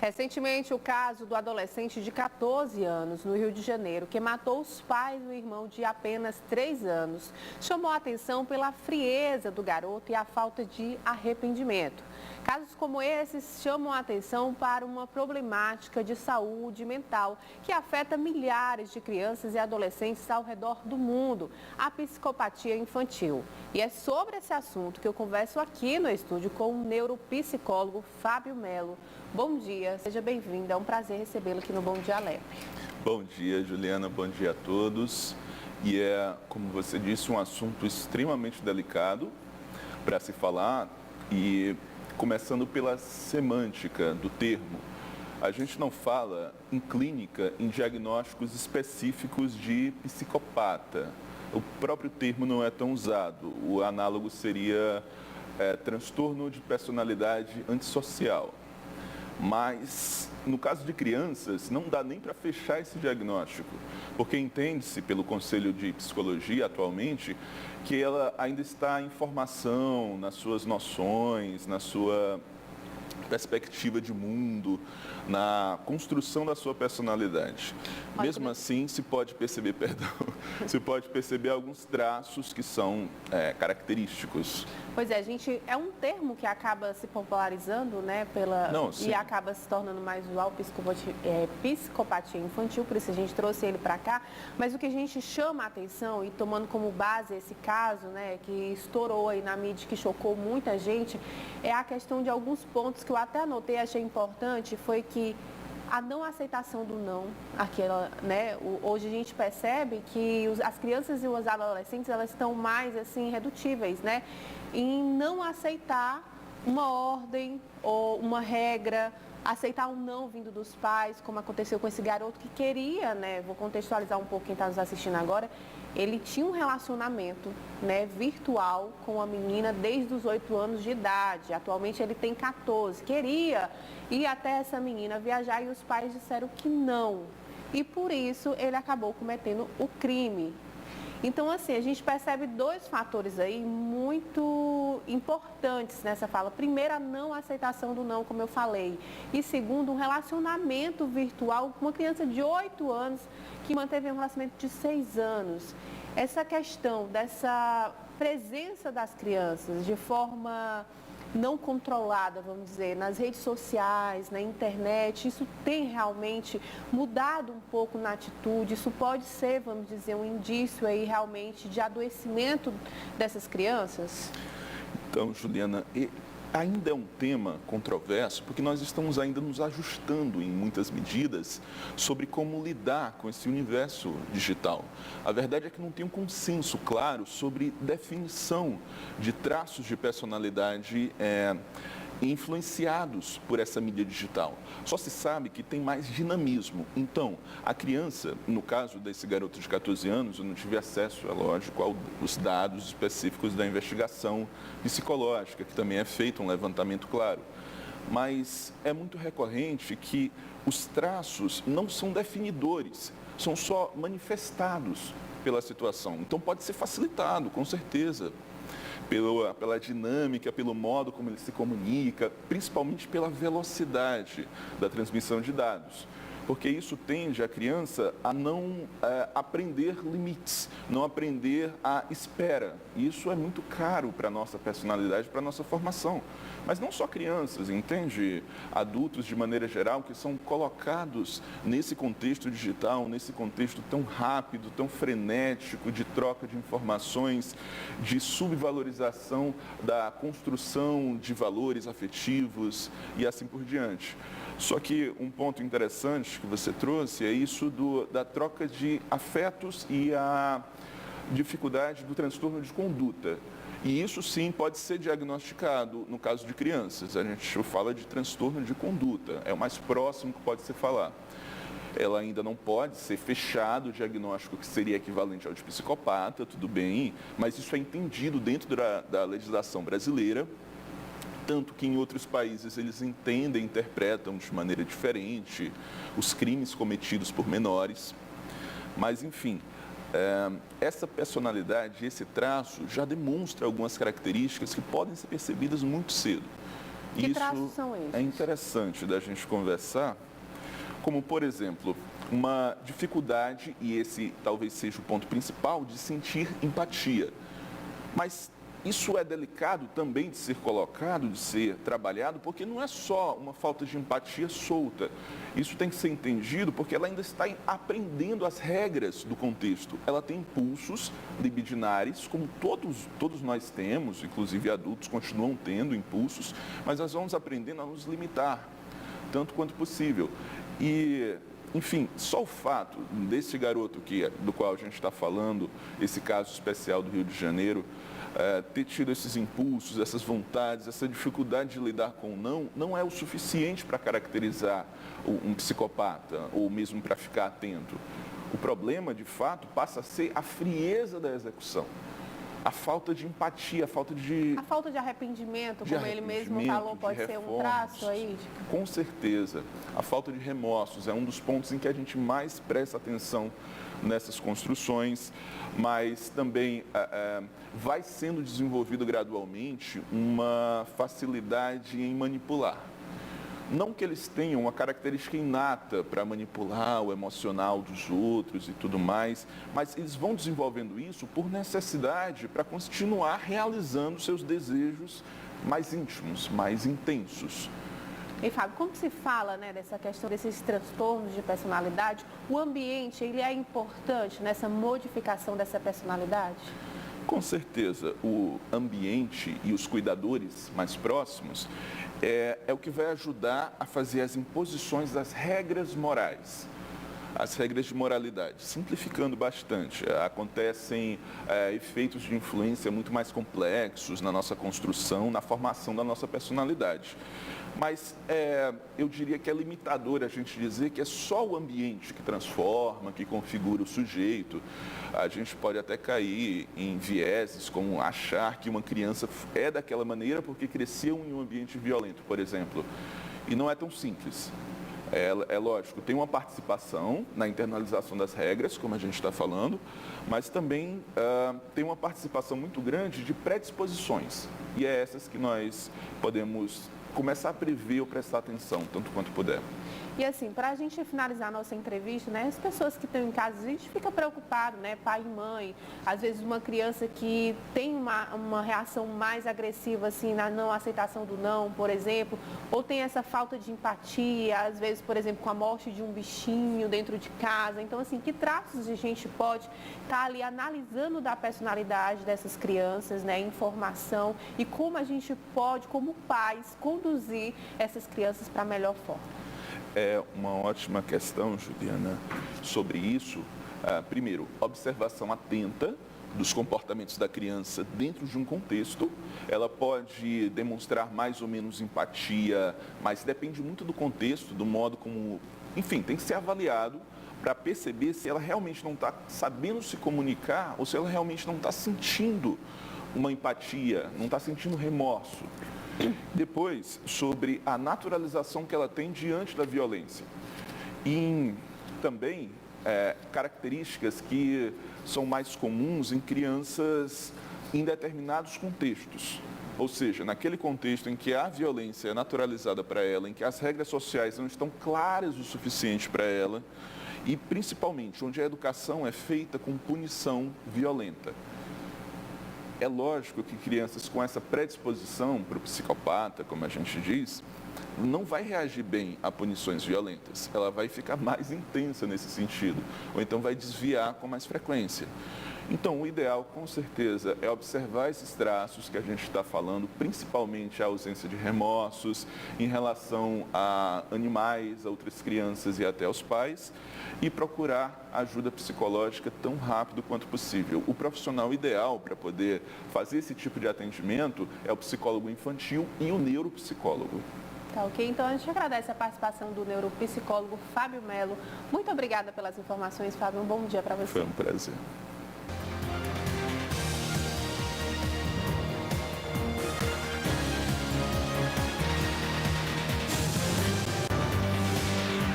Recentemente, o caso do adolescente de 14 anos, no Rio de Janeiro, que matou os pais do irmão de apenas 3 anos, chamou a atenção pela frieza do garoto e a falta de arrependimento. Casos como esses chamam a atenção para uma problemática de saúde mental que afeta milhares de crianças e adolescentes ao redor do mundo, a psicopatia infantil. E é sobre esse assunto que eu converso aqui no estúdio com o neuropsicólogo Fábio Melo. Bom dia, seja bem-vindo, é um prazer recebê-lo aqui no Bom Dia Alegre. Bom dia, Juliana, bom dia a todos. E é, como você disse, um assunto extremamente delicado para se falar e começando pela semântica do termo. A gente não fala em clínica, em diagnósticos específicos de psicopata. O próprio termo não é tão usado. O análogo seria transtorno de personalidade antissocial. Mas, no caso de crianças, não dá nem para fechar esse diagnóstico, porque entende-se pelo Conselho de Psicologia atualmente que ela ainda está em formação nas suas noções, na sua perspectiva de mundo, na construção da sua personalidade. Mesmo assim, se pode perceber, se pode perceber alguns traços que são característicos. Pois é, é um termo que acaba se popularizando, né, e acaba se tornando mais usual, psicopatia infantil, por isso a gente trouxe ele para cá. Mas o que a gente chama a atenção, e tomando como base esse caso, né, que estourou aí na mídia, que chocou muita gente, é a questão de alguns pontos que eu até anotei, achei importante, foi que a não aceitação do não, hoje a gente percebe que as crianças e os adolescentes, elas estão mais, assim, redutíveis, né, em não aceitar uma ordem ou uma regra, aceitar um não vindo dos pais, como aconteceu com esse garoto que queria, né, vou contextualizar um pouco quem está nos assistindo agora, ele tinha um relacionamento, né, virtual com a menina desde os 8 anos de idade, atualmente ele tem 14, queria ir até essa menina viajar e os pais disseram que não, e por isso ele acabou cometendo o crime. Então, assim, a gente percebe dois fatores aí muito importantes nessa fala. Primeiro, a não aceitação do não, como eu falei. E segundo, um relacionamento virtual com uma criança de 8 anos que manteve um relacionamento de 6 anos. Essa questão dessa presença das crianças de forma não controlada, vamos dizer, nas redes sociais, na internet, isso tem realmente mudado um pouco na atitude, isso pode ser, vamos dizer, um indício aí realmente de adoecimento dessas crianças? Então, Juliana, ainda é um tema controverso, porque nós estamos ainda nos ajustando em muitas medidas sobre como lidar com esse universo digital. A verdade é que não tem um consenso claro sobre definição de traços de personalidade influenciados por essa mídia digital. Só se sabe que tem mais dinamismo. Então, a criança, no caso desse garoto de 14 anos, eu não tive acesso, é lógico, aos dados específicos da investigação psicológica, que também é feito um levantamento claro. Mas é muito recorrente que os traços não são definidores, são só manifestados pela situação. Então, pode ser facilitado, com certeza, pela dinâmica, pelo modo como ele se comunica, principalmente pela velocidade da transmissão de dados. Porque isso tende a criança a não aprender limites, não aprender a espera. E isso é muito caro para a nossa personalidade, para a nossa formação. Mas não só crianças, entende? Adultos, de maneira geral, que são colocados nesse contexto digital, nesse contexto tão rápido, tão frenético, de troca de informações, de subvalorização da construção de valores afetivos e assim por diante. Só que um ponto interessante que você trouxe é isso da troca de afetos e a dificuldade do transtorno de conduta. E isso sim pode ser diagnosticado no caso de crianças. A gente fala de transtorno de conduta, é o mais próximo que pode se falar. Ela ainda não pode ser fechado o diagnóstico que seria equivalente ao de psicopata, tudo bem, mas isso é entendido dentro da legislação brasileira, tanto que em outros países eles entendem, interpretam de maneira diferente os crimes cometidos por menores. Mas, enfim, essa personalidade, esse traço já demonstra algumas características que podem ser percebidas muito cedo. Que traços são esses? É interessante da gente conversar, como, por exemplo, uma dificuldade, e esse talvez seja o ponto principal, de sentir empatia. Mas isso é delicado também de ser colocado, de ser trabalhado, porque não é só uma falta de empatia solta. Isso tem que ser entendido porque ela ainda está aprendendo as regras do contexto. Ela tem impulsos libidinares, como todos nós temos, inclusive adultos continuam tendo impulsos, mas nós vamos aprendendo a nos limitar, tanto quanto possível. E, enfim, só o fato desse garoto do qual a gente está falando, esse caso especial do Rio de Janeiro, ter tido esses impulsos, essas vontades, essa dificuldade de lidar com o não é o suficiente para caracterizar um psicopata ou mesmo para ficar atento. O problema, de fato, passa a ser a frieza da execução, a falta de empatia, a falta de arrependimento, como ele mesmo falou, pode ser um traço aí? Com certeza. A falta de remorsos é um dos pontos em que a gente mais presta atenção nessas construções, mas também vai sendo desenvolvido gradualmente uma facilidade em manipular. Não que eles tenham uma característica inata para manipular o emocional dos outros e tudo mais, mas eles vão desenvolvendo isso por necessidade para continuar realizando seus desejos mais íntimos, mais intensos. E, Fábio, como se fala, né, dessa questão desses transtornos de personalidade, o ambiente ele é importante nessa modificação dessa personalidade? Com certeza, o ambiente e os cuidadores mais próximos é o que vai ajudar a fazer as imposições das regras morais, as regras de moralidade. Simplificando bastante, acontecem efeitos de influência muito mais complexos na nossa construção, na formação da nossa personalidade. Mas eu diria que é limitador a gente dizer que é só o ambiente que transforma, que configura o sujeito. A gente pode até cair em vieses, como achar que uma criança é daquela maneira porque cresceu em um ambiente violento, por exemplo. E não é tão simples. É lógico, tem uma participação na internalização das regras, como a gente está falando, mas também tem uma participação muito grande de predisposições. E é essas que nós podemos começar a prever ou prestar atenção, tanto quanto puder. E assim, para a gente finalizar a nossa entrevista, né, as pessoas que estão em casa, a gente fica preocupado, né, pai e mãe, às vezes uma criança que tem uma reação mais agressiva, assim, na não aceitação do não, por exemplo, ou tem essa falta de empatia, às vezes, por exemplo, com a morte de um bichinho dentro de casa. Então, assim, que traços a gente pode estar ali analisando da personalidade dessas crianças, né, informação, e como a gente pode, como pais, conduzir essas crianças para a melhor forma? É uma ótima questão, Juliana, sobre isso. Primeiro, observação atenta dos comportamentos da criança dentro de um contexto. Ela pode demonstrar mais ou menos empatia, mas depende muito do contexto, do modo como... Enfim, tem que ser avaliado para perceber se ela realmente não está sabendo se comunicar ou se ela realmente não está sentindo uma empatia, não está sentindo remorso. Depois, sobre a naturalização que ela tem diante da violência. E também características que são mais comuns em crianças em determinados contextos. Ou seja, naquele contexto em que a violência é naturalizada para ela, em que as regras sociais não estão claras o suficiente para ela, e principalmente onde a educação é feita com punição violenta. É lógico que crianças com essa predisposição para o psicopata, como a gente diz, não vai reagir bem a punições violentas. Ela vai ficar mais intensa nesse sentido, ou então vai desviar com mais frequência. Então, o ideal, com certeza, é observar esses traços que a gente está falando, principalmente a ausência de remorsos em relação a animais, a outras crianças e até aos pais, e procurar ajuda psicológica tão rápido quanto possível. O profissional ideal para poder fazer esse tipo de atendimento é o psicólogo infantil e o neuropsicólogo. Tá, ok? Então, a gente agradece a participação do neuropsicólogo Fábio Melo. Muito obrigada pelas informações, Fábio. Um bom dia para você. Foi um prazer.